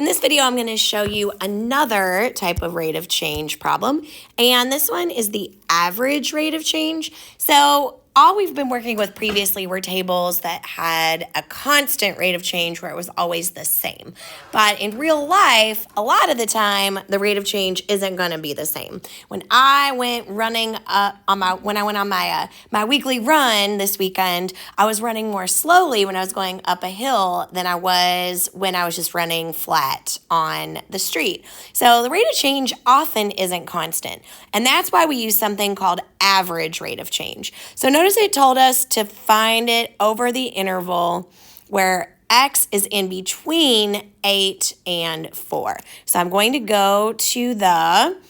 In this video, I'm going to show you another type of rate of change problem, and this one is the average rate of change. So all we've been working with previously were tables that had a constant rate of change where it was always the same. But in real life, a lot of the time, the rate of change isn't going to be the same. When I went running on my weekly run this weekend, I was running more slowly when I was going up a hill than I was when I was just running flat on the street. So the rate of change often isn't constant. And that's why we use something called average rate of change. So notice it told us to find it over the interval where x is in between 8 and 4. So I'm going to go to the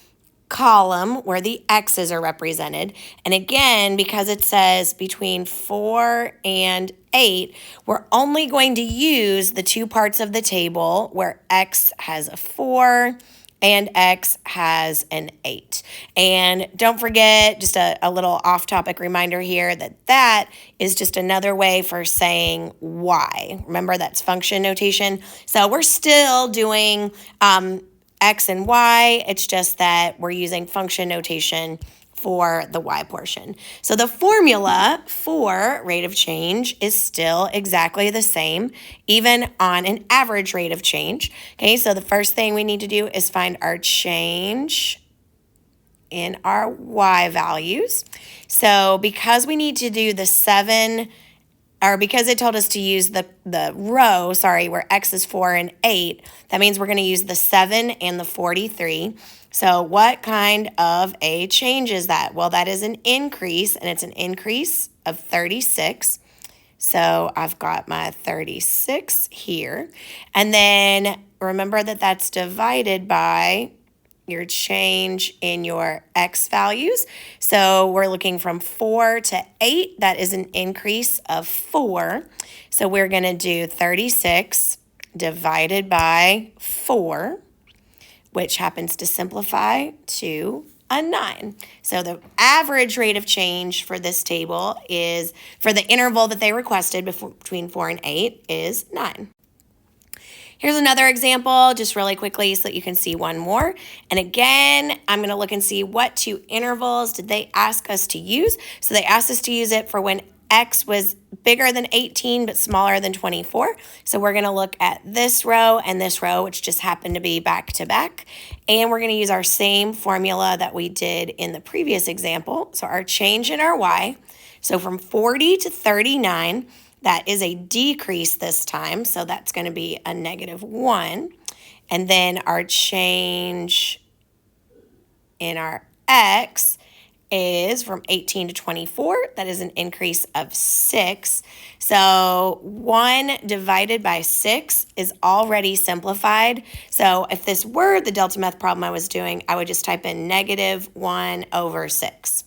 column where the x's are represented. And again, because it says between 4 and 8, we're only going to use the two parts of the table where x has a 4 and x has an 8. And don't forget, just a little off-topic reminder here, that is just another way for saying y. Remember, that's function notation. So we're still doing x and y. It's just that we're using function notation for the y portion. So the formula for rate of change is still exactly the same, even on an average rate of change. Okay, so the first thing we need to do is find our change in our y values. So because we need to do the 7, or because it told us to use the row, where x is 4 and 8, that means we're going to use the 7 and the 43. So what kind of a change is that? Well, that is an increase, and it's an increase of 36. So I've got my 36 here. And then remember that that's divided by your change in your x values. So we're looking from 4 to 8. That is an increase of 4. So we're going to do 36 divided by 4, which happens to simplify to a 9. So the average rate of change for this table is, for the interval that they requested between 4 and 8, is 9. Here's another example, just really quickly so that you can see one more. And again, I'm going to look and see what two intervals did they ask us to use. So they asked us to use it for when x was bigger than 18 but smaller than 24. So we're going to look at this row and this row, which just happen to be back to back. And we're going to use our same formula that we did in the previous example. So our change in our y, so from 40 to 39, that is a decrease this time. So that's going to be a -1. And then our change in our x is from 18 to 24. That is an increase of 6. So 1 divided by 6 is already simplified. So if this were the Delta Math problem I was doing, I would just type in -1/6.